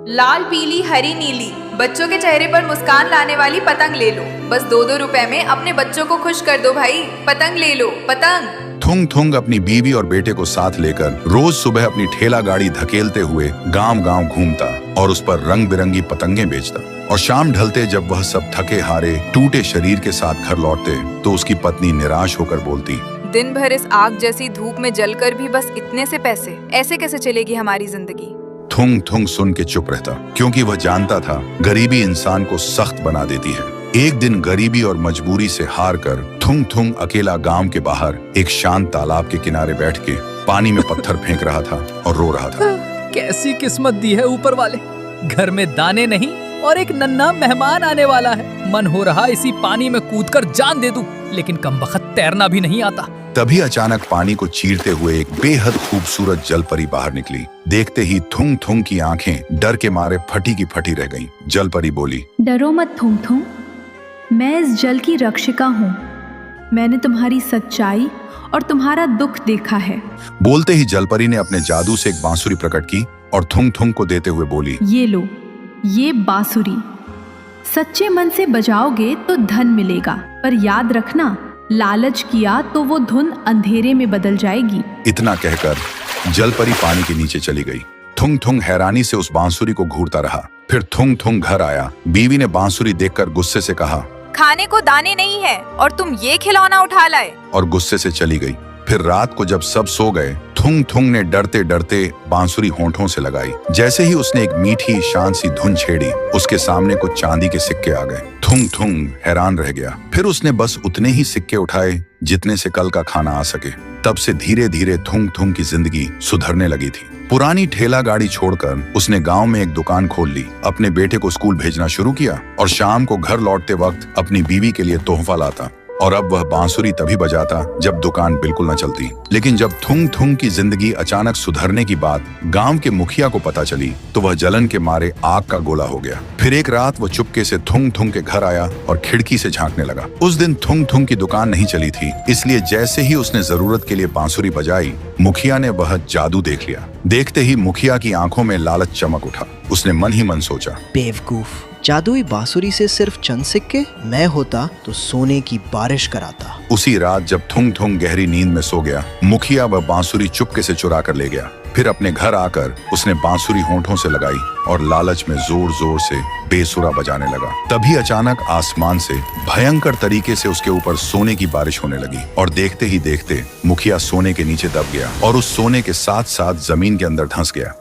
लाल पीली हरी नीली, बच्चों के चेहरे पर मुस्कान लाने वाली पतंग ले लो। बस 2-2 रुपए में अपने बच्चों को खुश कर दो भाई। पतंग ले लो, पतंग। थुंग थुंग अपनी बीवी और बेटे को साथ लेकर रोज सुबह अपनी ठेला गाड़ी धकेलते हुए गांव-गांव घूमता और उस पर रंग बिरंगी पतंगे बेचता। और शाम ढलते जब वह सब थके हारे टूटे शरीर के साथ घर लौटते तो उसकी पत्नी निराश होकर बोलती, दिन भर इस आग जैसी धूप में जलकर भी बस इतने से पैसे, ऐसे कैसे चलेगी हमारी जिंदगी। थुंग थुंग सुन के चुप रहता, क्योंकि वह जानता था गरीबी इंसान को सख्त बना देती है। एक दिन गरीबी और मजबूरी से हार कर थुंग थुंग अकेला गांव के बाहर एक शांत तालाब के किनारे बैठ के पानी में पत्थर फेंक रहा था और रो रहा था। कैसी किस्मत दी है ऊपर वाले, घर में दाने नहीं और एक नन्हा मेहमान आने वाला है। मन हो रहा इसी पानी में कूदकर जान दे दूं, लेकिन कमबख्त तैरना भी नहीं आता। तभी अचानक पानी को चीरते हुए एक बेहद खूबसूरत जलपरी बाहर निकली। देखते ही थुंग थुंग की आंखें डर के मारे फटी की फटी रह गईं। जलपरी बोली, डरो मत थुंग थुंग, मैं इस जल की रक्षिका हूँ। मैंने तुम्हारी सच्चाई और तुम्हारा दुख देखा है। बोलते ही जलपरी ने अपने जादू से एक बांसुरी प्रकट की और थुंग थुंग को देते हुए बोली, ये लो, ये बांसुरी सच्चे मन से बजाओगे तो धन मिलेगा, पर याद रखना लालच किया तो वो धुन अंधेरे में बदल जाएगी। इतना कहकर जलपरी पानी के नीचे चली गई। थुंग थुंग हैरानी से उस बांसुरी को घूरता रहा। फिर थुंग थुंग घर आया। बीवी ने बांसुरी देखकर गुस्से से कहा, खाने को दाने नहीं है और तुम ये खिलौना उठा लाए, और गुस्से से चली गई। फिर रात को जब सब सो गए, थुंग थुंग ने डरते डरते बांसुरी होंठों से लगाई। जैसे ही उसने एक मीठी शांत सी धुन छेड़ी, उसके सामने कुछ चांदी के सिक्के आ गए। थुंग थुंग हैरान रह गया। फिर उसने बस उतने ही सिक्के उठाए जितने से कल का खाना आ सके। तब से धीरे धीरे थुंग थुंग की जिंदगी सुधरने लगी थी। पुरानी ठेला गाड़ी छोड़कर उसने गांव में एक दुकान खोल ली, अपने बेटे को स्कूल भेजना शुरू किया और शाम को घर लौटते वक्त अपनी बीवी के लिए तोहफा लाता। और अब वह बांसुरी तभी बजाता जब दुकान बिल्कुल न चलती। लेकिन जब थुंग थुंग की जिंदगी अचानक सुधरने की बात गांव के मुखिया को पता चली तो वह जलन के मारे आग का गोला हो गया। फिर एक रात वह चुपके से थुंग थुंग के घर आया और खिड़की से झांकने लगा। उस दिन थुंग थुंग की दुकान नहीं चली थी, इसलिए जैसे ही उसने जरूरत के लिए बांसुरी बजाई, मुखिया ने वह जादू देख लिया। देखते ही मुखिया की आंखों में लालच चमक उठा। उसने मन ही मन सोचा, बेवकूफ, जादुई बांसुरी से सिर्फ चंद सिक्के, मैं होता तो सोने की बारिश कराता। उसी रात जब थुंग थुंग गहरी नींद में सो गया, मुखिया वह बांसुरी चुपके से चुरा कर ले गया। फिर अपने घर आकर उसने बांसुरी होंठों से लगाई और लालच में जोर जोर से बेसुरा बजाने लगा। तभी अचानक आसमान से भयंकर तरीके से उसके ऊपर सोने की बारिश होने लगी और देखते ही देखते मुखिया सोने के नीचे दब गया और उस सोने के साथ साथ जमीन के अंदर धंस गया।